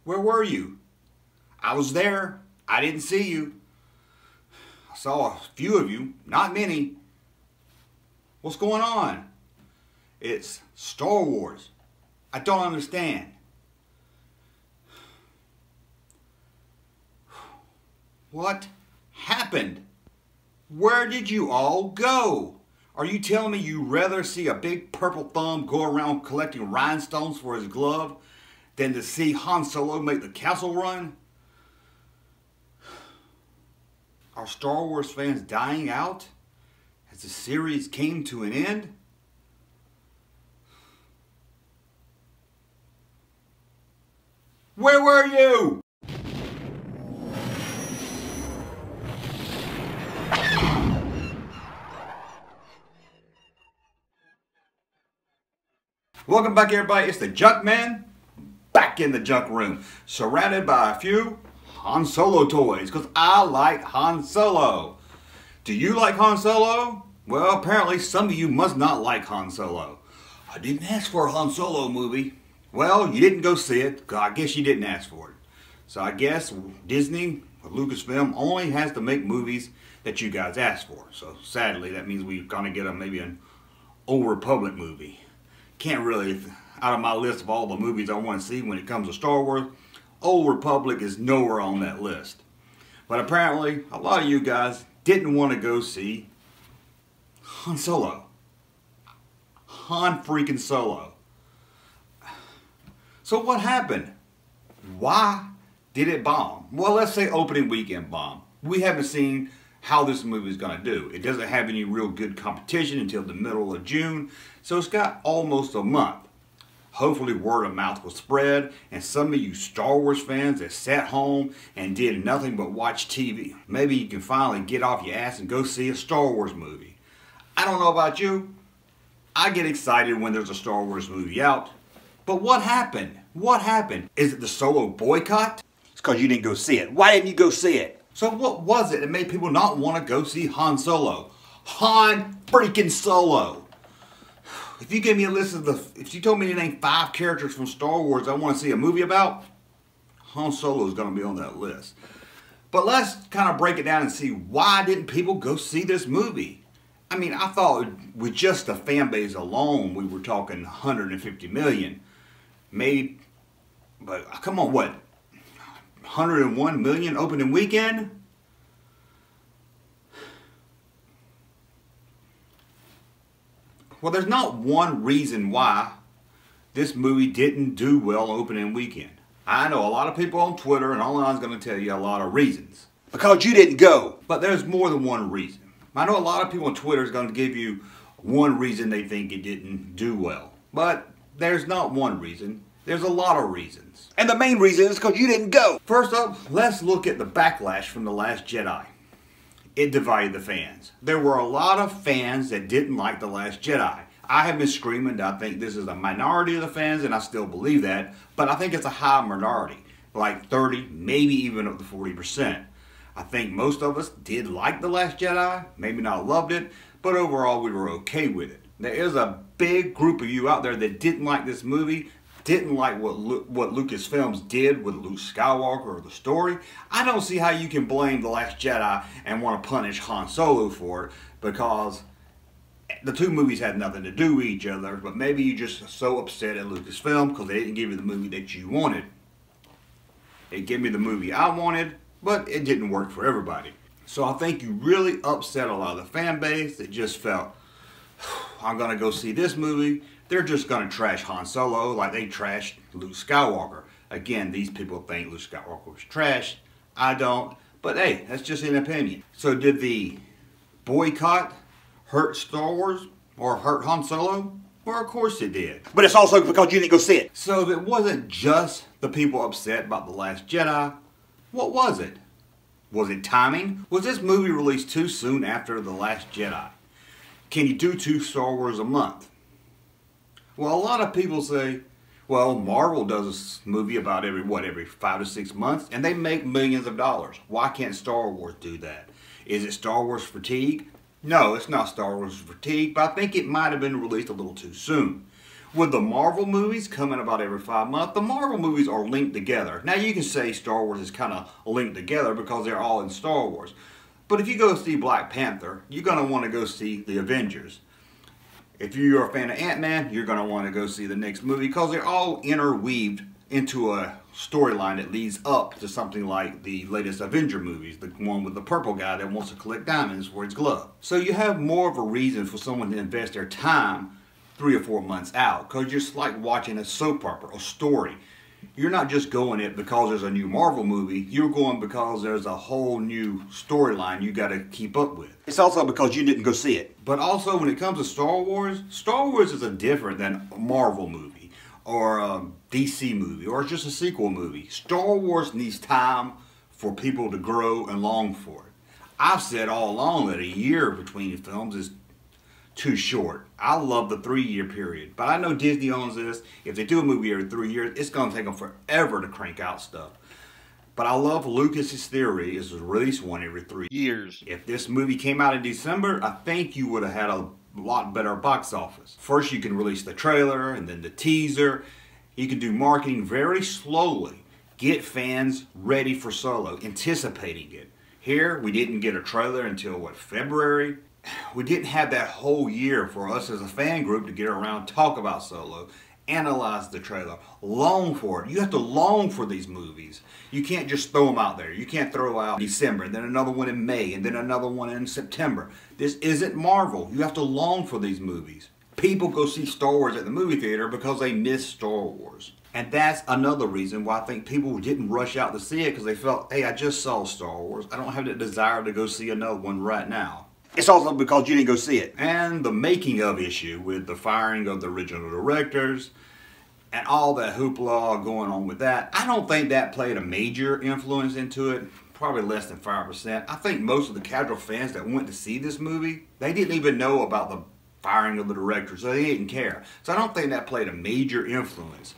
Where were you? I was there. I didn't see you. I saw a few of you, not many. What's going on? It's Star Wars. I don't understand. What happened? Where did you all go? Are you telling me you'd rather see a big purple thumb go around collecting rhinestones for his glove than to see Han Solo make the castle run? Are Star Wars fans dying out as the series came to an end? Where were you? Welcome back, everybody. It's the Junkman, back in the junk room, surrounded by a few Han Solo toys, because I like Han Solo. Do you like Han Solo? Well, apparently some of you must not like Han Solo. I didn't ask for a Han Solo movie. Well, you didn't go see it, because I guess you didn't ask for it. So I guess Disney or Lucasfilm only has to make movies that you guys asked for. So sadly, that means we're going to get maybe an Old Republic movie. Can't really, out of my list of all the movies I want to see when it comes to Star Wars, Old Republic is nowhere on that list. But apparently, a lot of you guys didn't want to go see Han Solo. Han freaking Solo. So what happened? Why did it bomb? Well, let's say opening weekend bomb. We haven't seen how this movie is going to do. It doesn't have any real good competition until the middle of June, so it's got almost a month. Hopefully word of mouth will spread, and some of you Star Wars fans that sat home and did nothing but watch TV, maybe you can finally get off your ass and go see a Star Wars movie. I don't know about you, I get excited when there's a Star Wars movie out, but what happened? What happened? Is it the Solo boycott? It's because you didn't go see it. Why didn't you go see it? So what was it that made people not want to go see Han Solo? Han freaking Solo. If you gave me a list of if you told me to name 5 characters from Star Wars I want to see a movie about, Han Solo is going to be on that list. But let's kind of break it down and see, why didn't people go see this movie? I mean, I thought with just the fan base alone, we were talking 150 million. Maybe, but come on, what? 101 million opening weekend? Well, there's not one reason why this movie didn't do well opening weekend. I know a lot of people on Twitter and online is going to tell you a lot of reasons. Because you didn't go. But there's more than one reason. I know a lot of people on Twitter is going to give you one reason they think it didn't do well. But there's not one reason. There's a lot of reasons. And the main reason is because you didn't go. First up, let's look at the backlash from The Last Jedi. It divided the fans. There were a lot of fans that didn't like The Last Jedi. I have been screaming that I think this is a minority of the fans, and I still believe that, but I think it's a high minority, like 30, maybe even up to 40%. I think most of us did like The Last Jedi, maybe not loved it, but overall we were okay with it. There is a big group of you out there that didn't like this movie, didn't like what Lucasfilms did with Luke Skywalker or the story. I don't see how you can blame The Last Jedi and want to punish Han Solo for it, because the two movies had nothing to do with each other, but maybe you're just so upset at Lucasfilm because they didn't give you the movie that you wanted. They gave me the movie I wanted, but it didn't work for everybody. So I think you really upset a lot of the fan base that just felt, I'm going to go see this movie. They're just going to trash Han Solo like they trashed Luke Skywalker. Again, these people think Luke Skywalker was trash. I don't. But hey, that's just an opinion. So did the boycott hurt Star Wars or hurt Han Solo? Well, of course it did. But it's also because you didn't go see it. So if it wasn't just the people upset about The Last Jedi, what was it? Was it timing? Was this movie released too soon after The Last Jedi? Can you do 2 Star Wars a month? Well, a lot of people say, well, Marvel does a movie about every 5 to 6 months, and they make millions of dollars. Why can't Star Wars do that? Is it Star Wars fatigue? No, it's not Star Wars fatigue, but I think it might have been released a little too soon. With the Marvel movies coming about every 5 months, the Marvel movies are linked together. Now you can say Star Wars is kind of linked together because they're all in Star Wars. But if you go see Black Panther, you're going to want to go see the Avengers. If you're a fan of Ant-Man, you're going to want to go see the next movie because they're all interweaved into a storyline that leads up to something like the latest Avenger movies, the one with the purple guy that wants to collect diamonds for his glove. So you have more of a reason for someone to invest their time 3 or 4 months out, because you're like watching a soap opera, a story. You're not just going it because there's a new Marvel movie, you're going because there's a whole new storyline you got to keep up with. It's also because you didn't go see it. But also when it comes to Star Wars is a different than a Marvel movie or a DC movie or just a sequel movie. Star Wars needs time for people to grow and long for it. I've said all along that a year between films is too short. I love the 3-year period, but I know Disney owns this. If they do a movie every 3 years, it's going to take them forever to crank out stuff. But I love Lucas's theory is to release one every 3 years. If this movie came out in December, I think you would have had a lot better box office. First, you can release the trailer and then the teaser. You can do marketing very slowly. Get fans ready for Solo, anticipating it. Here, we didn't get a trailer until, what, February? We didn't have that whole year for us as a fan group to get around, talk about Solo, analyze the trailer, long for it. You have to long for these movies. You can't just throw them out there. You can't throw out December, and then another one in May, and then another one in September. This isn't Marvel. You have to long for these movies. People go see Star Wars at the movie theater because they miss Star Wars. And that's another reason why I think people didn't rush out to see it, because they felt, hey, I just saw Star Wars. I don't have the desire to go see another one right now. It's also because you didn't go see it. And the making of issue with the firing of the original directors and all that hoopla going on with that. I don't think that played a major influence into it. Probably less than 5%. I think most of the casual fans that went to see this movie, they didn't even know about the firing of the directors, so they didn't care. So I don't think that played a major influence.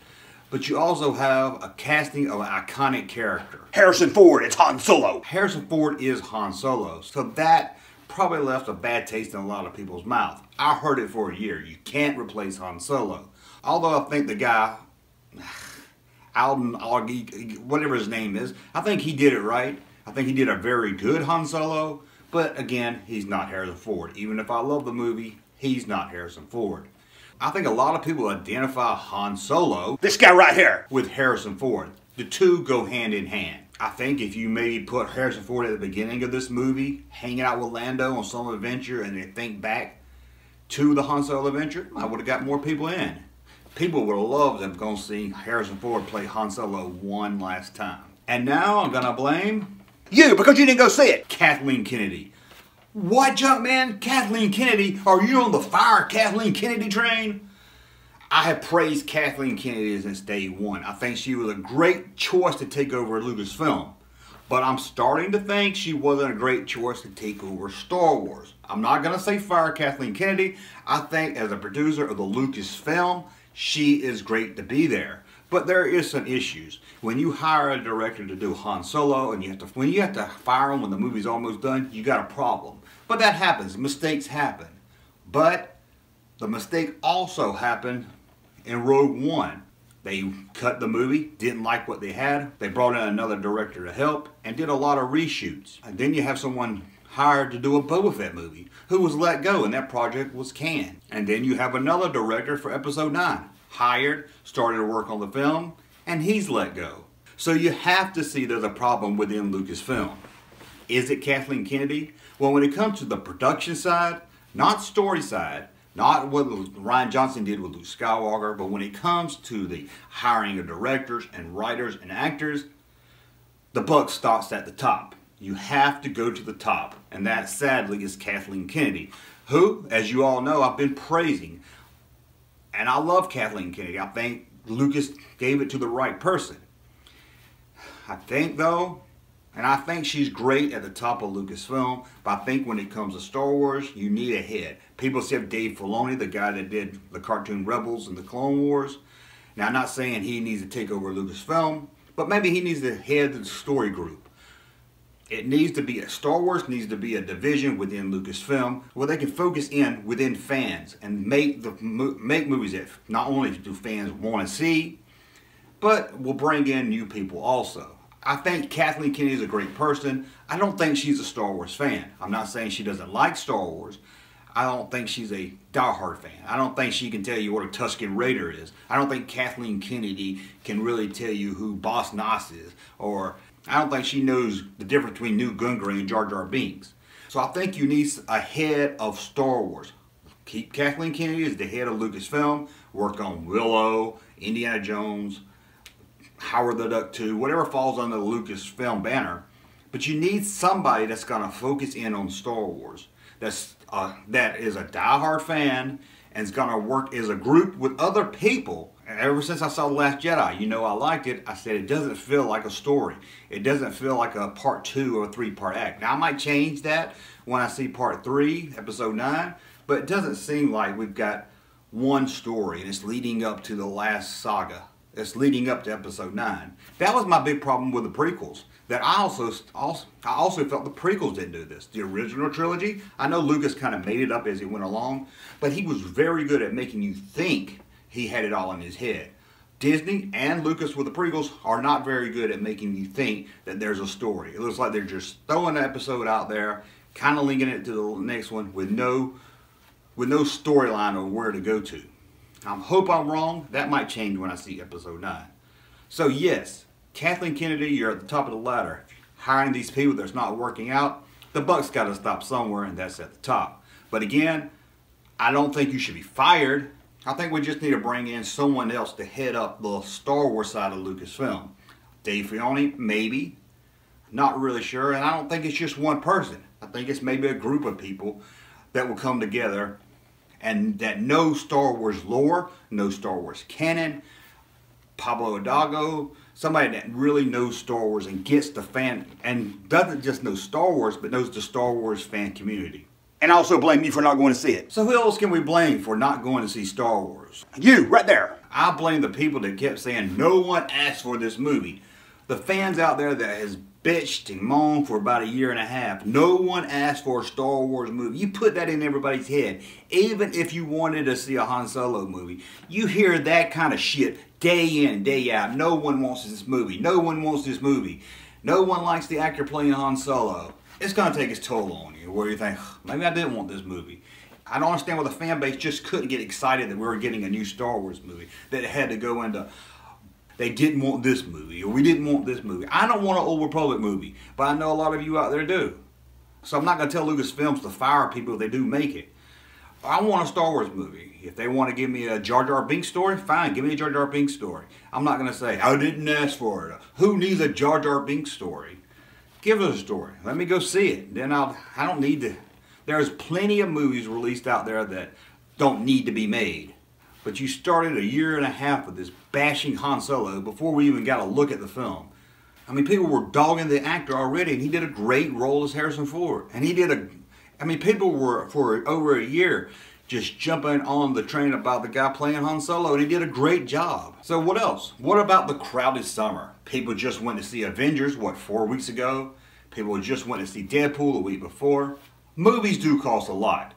But you also have a casting of an iconic character. Harrison Ford, it's Han Solo. Harrison Ford is Han Solo. So that probably left a bad taste in a lot of people's mouth. I heard it for a year. You can't replace Han Solo. Although I think the guy, Alden, whatever his name is, I think he did it right. I think he did a very good Han Solo. But again, he's not Harrison Ford. Even if I love the movie, he's not Harrison Ford. I think a lot of people identify Han Solo, this guy right here, with Harrison Ford. The two go hand in hand. I think if you maybe put Harrison Ford at the beginning of this movie, hanging out with Lando on some adventure, and then think back to the Han Solo adventure, I would have got more people in. People would have loved them going to see Harrison Ford play Han Solo one last time. And now I'm going to blame you because you didn't go see it. Kathleen Kennedy. What, Junkman? Kathleen Kennedy? Are you on the fire Kathleen Kennedy train? I have praised Kathleen Kennedy since day one. I think she was a great choice to take over Lucasfilm. But I'm starting to think she wasn't a great choice to take over Star Wars. I'm not going to say fire Kathleen Kennedy. I think as a producer of the Lucasfilm, she is great to be there. But there is some issues. When you hire a director to do Han Solo and when you have to fire him when the movie's almost done, you got a problem. But that happens. Mistakes happen. But the mistake also happened in Rogue One. They cut the movie, didn't like what they had. They brought in another director to help and did a lot of reshoots. And then you have someone hired to do a Boba Fett movie who was let go, and that project was canned. And then you have another director for Episode 9. Hired, started to work on the film, and he's let go. So you have to see there's a problem within Lucasfilm. Is it Kathleen Kennedy? Well, when it comes to the production side, not story side, not what Rian Johnson did with Luke Skywalker, but when it comes to the hiring of directors and writers and actors, the buck stops at the top. You have to go to the top, and that sadly is Kathleen Kennedy, who, as you all know, I've been praising. And I love Kathleen Kennedy. I think Lucas gave it to the right person. I think though, and I think she's great at the top of Lucasfilm, but I think when it comes to Star Wars, you need a head. People say Dave Filoni, the guy that did the cartoon Rebels and the Clone Wars. Now I'm not saying he needs to take over Lucasfilm, but maybe he needs to head the story group. It needs to be, Star Wars needs to be a division within Lucasfilm where they can focus in within fans and make movies that not only do fans want to see, but will bring in new people also. I think Kathleen Kennedy is a great person. I don't think she's a Star Wars fan. I'm not saying she doesn't like Star Wars. I don't think she's a diehard fan. I don't think she can tell you what a Tusken Raider is. I don't think Kathleen Kennedy can really tell you who Boss Nass is, or I don't think she knows the difference between Newt Gunray and Jar Jar Binks. So I think you need a head of Star Wars. Keep Kathleen Kennedy as the head of Lucasfilm. Work on Willow, Indiana Jones, Howard the Duck 2, whatever falls under the Lucasfilm banner. But you need somebody that's going to focus in on Star Wars. That is a diehard fan and is going to work as a group with other people. And ever since I saw The Last Jedi, you know I liked it. I said it doesn't feel like a story. It doesn't feel like a part 2 or a 3-part act. Now I might change that when I see part 3, episode 9, but it doesn't seem like we've got one story and it's leading up to the last saga. It's leading up to episode 9. That was my big problem with the prequels. That I also felt the prequels didn't do this. The original trilogy, I know Lucas kind of made it up as he went along, but he was very good at making you think he had it all in his head. Disney and Lucas with the prequels are not very good at making you think that there's a story. It looks like they're just throwing an episode out there, kind of linking it to the next one with no storyline or where to go to. I hope I'm wrong. That might change when I see episode 9. So yes, Kathleen Kennedy, you're at the top of the ladder. Hiring these people that's not working out, the buck's got to stop somewhere, and that's at the top. But again, I don't think you should be fired. I think we just need to bring in someone else to head up the Star Wars side of Lucasfilm. Dave Filoni, maybe. Not really sure, and I don't think it's just one person. I think it's maybe a group of people that will come together and that know Star Wars lore, know Star Wars canon. Pablo Hidalgo, somebody that really knows Star Wars and gets the fan, and doesn't just know Star Wars, but knows the Star Wars fan community. And also blame me for not going to see it. So who else can we blame for not going to see Star Wars? You, right there. I blame the people that kept saying no one asked for this movie. The fans out there that has bitched and moaned for about 1.5 years. No one asked for a Star Wars movie. You put that in everybody's head. Even if you wanted to see a Han Solo movie, you hear that kind of shit day in, day out. No one wants this movie. No one wants this movie. No one likes the actor playing Han Solo. It's going to take its toll on you, where you think, maybe I didn't want this movie. I don't understand why the fan base just couldn't get excited that we were getting a new Star Wars movie. That it had to go into, they didn't want this movie, or we didn't want this movie. I don't want an Old Republic movie, but I know a lot of you out there do. So I'm not going to tell Lucasfilms to fire people if they do make it. I want a Star Wars movie. If they want to give me a Jar Jar Binks story, fine, give me a Jar Jar Binks story. I'm not going to say, I didn't ask for it. Who needs a Jar Jar Binks story? Give us a story. Let me go see it. Then I don't need to. There's plenty of movies released out there that don't need to be made. But you started 1.5 years with this bashing Han Solo before we even got a look at the film. I mean, people were dogging the actor already, and he did a great role as Harrison Ford. And he did people were, for over 1 year, just jumping on the train about the guy playing Han Solo, and he did a great job. So what else? What about the crowded summer? People just went to see Avengers, what, 4 weeks ago? People just went to see Deadpool the week before. Movies do cost a lot.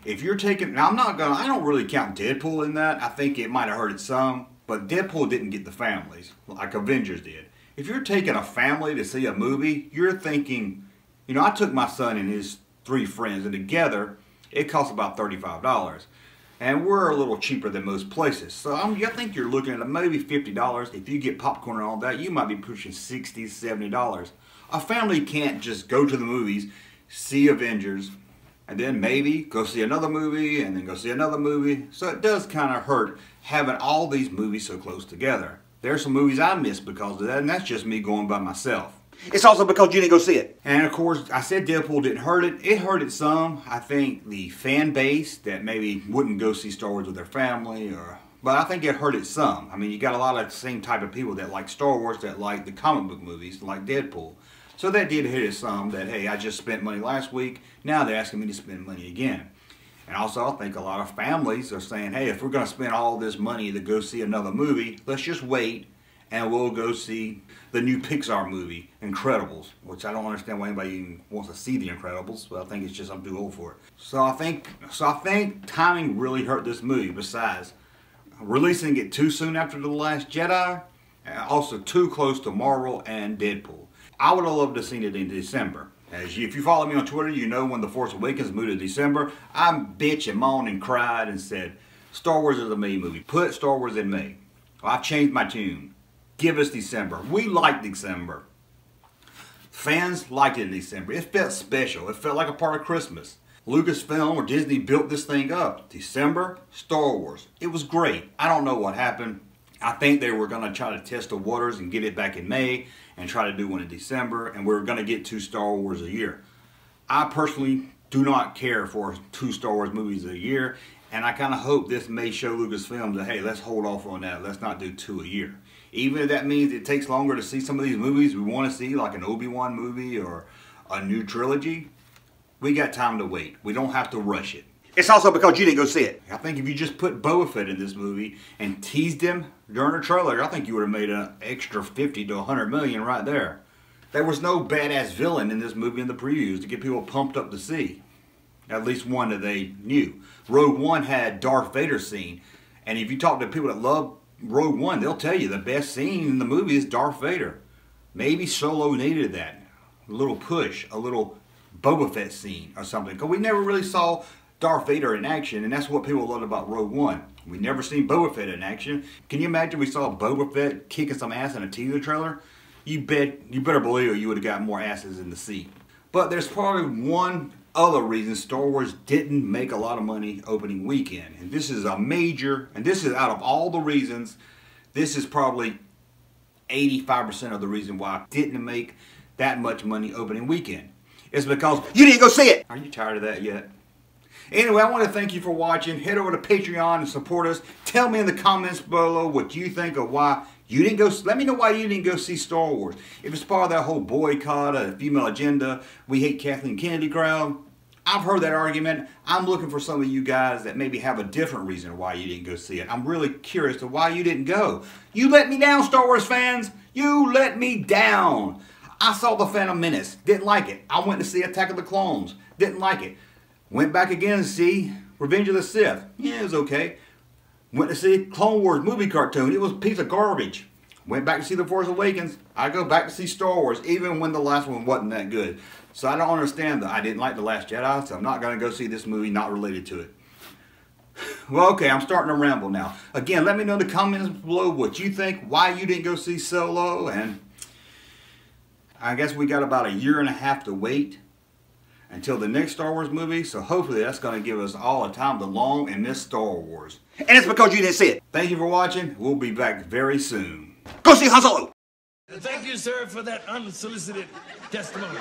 If you're taking, now I don't really count Deadpool in that. I think it might have hurt it some, but Deadpool didn't get the families like Avengers did. If you're taking a family to see a movie, you're thinking, you know, I took my son and his 3 friends, and together it cost about $35. And we're a little cheaper than most places. So I think you're looking at maybe $50. If you get popcorn and all that, you might be pushing $60, $70. A family can't just go to the movies, see Avengers, and then maybe go see another movie, and then go see another movie. So it does kind of hurt having all these movies so close together. There's some movies I missed because of that, and that's just me going by myself. It's also because you didn't go see it. And of course, I said Deadpool didn't hurt it. It hurt it some. I think the fan base that maybe wouldn't go see Star Wars with their family, but I think it hurt it some. I mean, you got a lot of the same type of people that like Star Wars, that like the comic book movies, like Deadpool. So that did hit it some, that hey, I just spent money last week, now they're asking me to spend money again. And also, I think a lot of families are saying, hey, if we're going to spend all this money to go see another movie, let's just wait and we'll go see the new Pixar movie, Incredibles, which I don't understand why anybody even wants to see the Incredibles, but I think it's just I'm too old for it. So I think timing really hurt this movie, besides releasing it too soon after The Last Jedi, and also too close to Marvel and Deadpool. I would have loved to have seen it in December. If you follow me on Twitter, you know when The Force Awakens moved to December, I bitched and moaned and cried and said, Star Wars is a May movie. Put Star Wars in May. Well, I've changed my tune. Give us December. We like December. Fans liked it in December. It felt special. It felt like a part of Christmas. Lucasfilm or Disney built this thing up. December, Star Wars. It was great. I don't know what happened. I think they were going to try to test the waters and get it back in May and try to do one in December, and we're going to get 2 Star Wars a year. I personally do not care for 2 Star Wars movies a year, and I kind of hope this may show Lucasfilm that, hey, let's hold off on that. Let's not do 2 a year. Even if that means it takes longer to see some of these movies we want to see, like an Obi-Wan movie or a new trilogy, we got time to wait. We don't have to rush it. It's also because you didn't go see it. I think if you just put Boba Fett in this movie and teased him during the trailer, I think you would have made an extra 50 to 100 million right there. There was no badass villain in this movie in the previews to get people pumped up to see. At least one that they knew. Rogue One had Darth Vader scene, and if you talk to people that love Rogue One, they'll tell you the best scene in the movie is Darth Vader. Maybe Solo needed that. A little push, a little Boba Fett scene or something. Because we never really saw Darth Vader in action, and that's what people loved about Rogue One. We never seen Boba Fett in action. Can you imagine we saw Boba Fett kicking some ass in a teaser trailer? You better believe you would have got more asses in the seat. But there's probably one other reason Star Wars didn't make a lot of money opening weekend. And this is a major, and this is out of all the reasons, this is probably 85% of the reason why it didn't make that much money opening weekend. It's because you didn't go see it. Are you tired of that yet? Anyway, I want to thank you for watching. Head over to Patreon and support us. Tell me in the comments below what you think of why you didn't go. Let me know why you didn't go see Star Wars. If it's part of that whole boycott, a female agenda, we hate Kathleen Kennedy crowd. I've heard that argument. I'm looking for some of you guys that maybe have a different reason why you didn't go see it. I'm really curious to why you didn't go. You let me down, Star Wars fans. You let me down. I saw The Phantom Menace. Didn't like it. I went to see Attack of the Clones. Didn't like it. Went back again to see Revenge of the Sith. Yeah, it was okay. Went to see Clone Wars movie cartoon. It was a piece of garbage. Went back to see The Force Awakens. I go back to see Star Wars, even when the last one wasn't that good. So I don't understand that. I didn't like The Last Jedi, so I'm not going to go see this movie not related to it. Well, okay, I'm starting to ramble now. Again, let me know in the comments below what you think, why you didn't go see Solo, and I guess we got about 1.5 years to wait until the next Star Wars movie, so hopefully that's going to give us all a time to long and miss Star Wars. And it's because you didn't see it. Thank you for watching. We'll be back very soon. Go see Han Solo! Thank you, sir, for that unsolicited testimony.